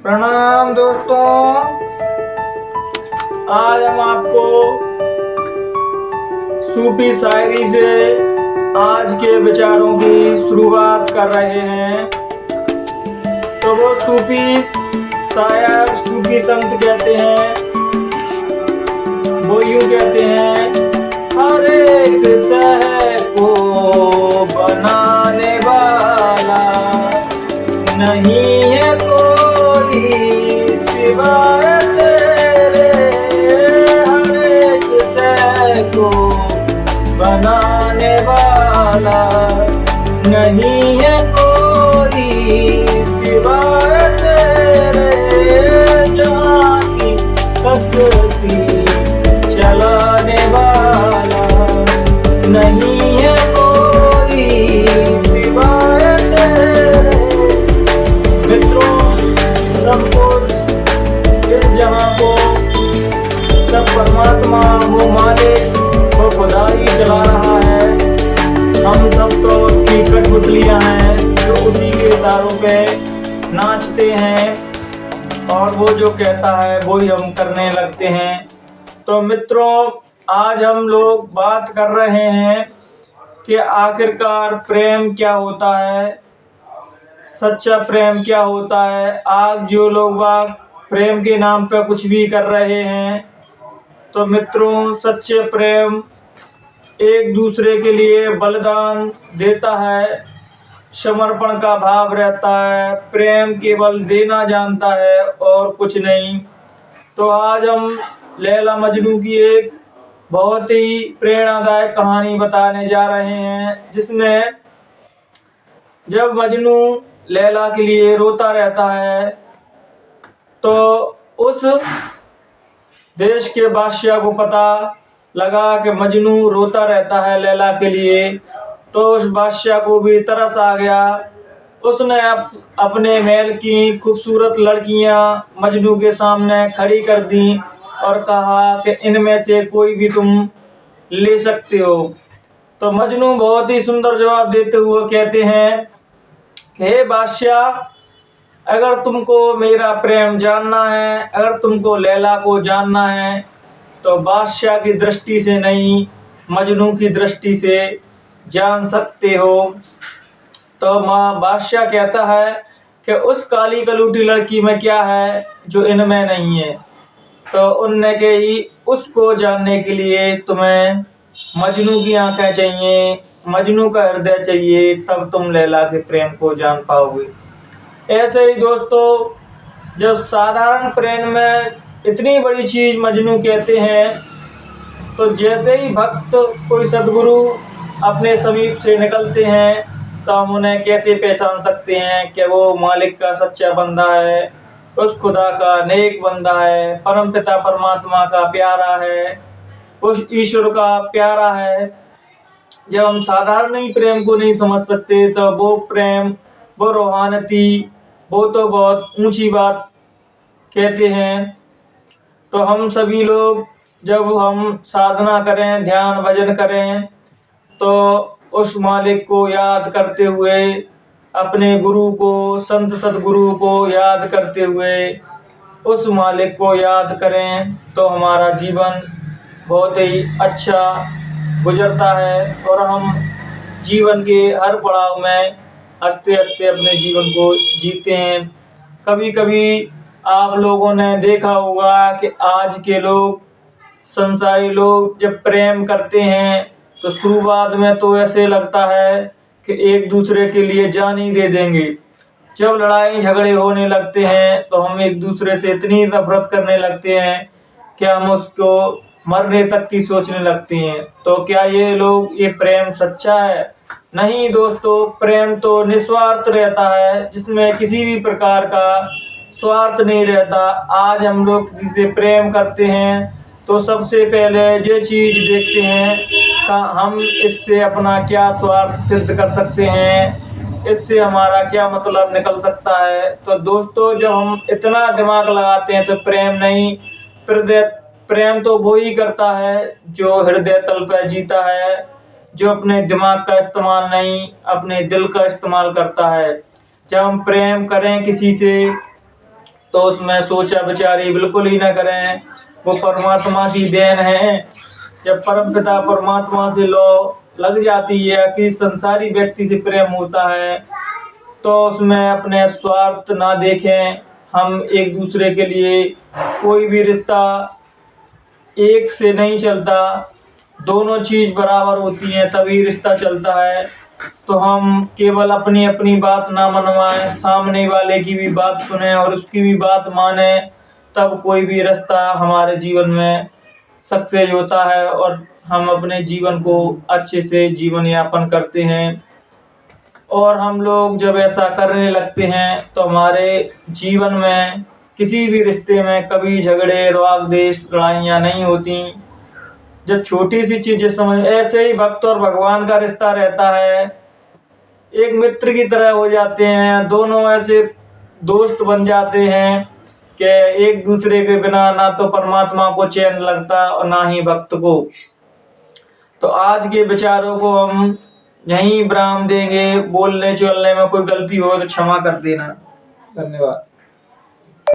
प्रणाम दोस्तों। आज हम आपको सूफी शायरी से आज के विचारों की शुरुआत कर रहे हैं। तो वो सूफी शायर, सूफी संत कहते हैं, वो यूं कहते हैं, हर एक शहर को बनाने वाला नहीं है कोई सिवाय तेरे। हर एक शहर को बनाने वाला नहीं है कोई सिवाय तेरे। जहाँ की कश्ती चलाने वाला नहीं है कोई सिवाय तेरे। मित्रों, सब कुछ इस जहां को सब परमात्मा, वो मालिक, वो खुदा ही चला रहा है। हम सब तो उसकी कठपुतलियां हैं जो उसी के इशारों पे नाचते हैं और वो जो कहता है वो ही हम करने लगते हैं। तो मित्रों, आज हम लोग बात कर रहे हैं कि आखिरकार प्रेम क्या होता है, सच्चा प्रेम क्या होता है। आज जो लोग बाग प्रेम के नाम पे कुछ भी कर रहे हैं, तो मित्रों, सच्चे प्रेम एक दूसरे के लिए बलिदान देता है, समर्पण का भाव रहता है, प्रेम केवल देना जानता है और कुछ नहीं। तो आज हम लैला मजनू की एक बहुत ही प्रेरणादायक कहानी बताने जा रहे हैं, जिसमें जब मजनू लैला के लिए रोता रहता है तो उस देश के बादशाह को पता लगा कि मजनू रोता रहता है लैला के लिए। तो उस बादशाह को भी तरस आ गया। उसने अपने महल की खूबसूरत लड़कियां मजनू के सामने खड़ी कर दी और कहा कि इनमें से कोई भी तुम ले सकते हो। तो मजनू बहुत ही सुंदर जवाब देते हुए कहते हैं, हे बादशाह, अगर तुमको मेरा प्रेम जानना है, अगर तुमको लैला को जानना है, तो बादशाह की दृष्टि से नहीं, मजनू की दृष्टि से जान सकते हो। तो बादशाह कहता है कि उस काली कलूटी लड़की में क्या है जो इनमें नहीं है। तो उनने कही, उसको जानने के लिए तुम्हें मजनू की आंखें चाहिए, मजनू का हृदय चाहिए, तब तुम लैला के प्रेम को जान पाओगे। ऐसे ही दोस्तों, जब साधारण प्रेम में इतनी बड़ी चीज़ मजनू कहते हैं, तो जैसे ही भक्त कोई सद्गुरु अपने समीप से निकलते हैं, तो हम उन्हें कैसे पहचान सकते हैं कि वो मालिक का सच्चा बंदा है, उस खुदा का नेक बंदा है, परम पिता परमात्मा का प्यारा है, उस ईश्वर का प्यारा है। जब हम साधारण ही प्रेम को नहीं समझ सकते, तो वो प्रेम, वो रूहानती, वो तो बहुत ऊंची बात कहते हैं। तो हम सभी लोग जब हम साधना करें, ध्यान भजन करें, तो उस मालिक को याद करते हुए, अपने गुरु को, संत सदगुरु को याद करते हुए उस मालिक को याद करें, तो हमारा जीवन बहुत ही अच्छा गुजरता है और हम जीवन के हर पड़ाव में हंसते हंसते अपने जीवन को जीते हैं। कभी कभी आप लोगों ने देखा होगा कि आज के लोग, संसारी लोग, जब प्रेम करते हैं तो शुरुआत में तो ऐसे लगता है कि एक दूसरे के लिए जान ही दे देंगे। जब लड़ाई झगड़े होने लगते हैं तो हम एक दूसरे से इतनी नफरत करने लगते हैं कि हम उसको मरने तक की सोचने लगते हैं। तो क्या ये प्रेम सच्चा है? नहीं दोस्तों, प्रेम तो निस्वार्थ रहता है, जिसमें किसी भी प्रकार का स्वार्थ नहीं रहता। आज हम लोग किसी से प्रेम करते हैं तो सबसे पहले ये चीज़ देखते हैं कि हम इससे अपना क्या स्वार्थ सिद्ध कर सकते हैं, इससे हमारा क्या मतलब निकल सकता है। तो दोस्तों, जब हम इतना दिमाग लगाते हैं तो प्रेम नहीं, प्रेम तो वो ही करता है जो हृदय तल पर जीता है, जो अपने दिमाग का इस्तेमाल नहीं, अपने दिल का इस्तेमाल करता है। जब हम प्रेम करें किसी से तो उसमें सोचा विचारी बिल्कुल ही ना करें। वो परमात्मा की देन है। जब परमपिता परमात्मा से लौ लग जाती है कि संसारी व्यक्ति से प्रेम होता है, तो उसमें अपने स्वार्थ ना देखें। हम एक दूसरे के लिए, कोई भी रिश्ता एक से नहीं चलता, दोनों चीज बराबर होती हैं तभी रिश्ता चलता है। तो हम केवल अपनी अपनी बात ना मनवाएं, सामने वाले की भी बात सुने और उसकी भी बात माने, तब कोई भी रिश्ता हमारे जीवन में सक्सेस होता है और हम अपने जीवन को अच्छे से जीवन यापन करते हैं। और हम लोग जब ऐसा करने लगते हैं तो हमारे जीवन में किसी भी रिश्ते में कभी झगड़े, राग द्वेष, लड़ाइयाँ नहीं होती। जब छोटी सी चीजें समझ, ऐसे ही भक्त और भगवान का रिश्ता रहता है, एक मित्र की तरह हो जाते हैं। दोनों ऐसे दोस्त बन जाते हैं कि एक दूसरे के बिना ना तो परमात्मा को चैन लगता और ना ही भक्त को। तो आज के विचारों को हम यहीं विराम देंगे। बोलने चलने में कोई गलती हो तो क्षमा कर देना। धन्यवाद।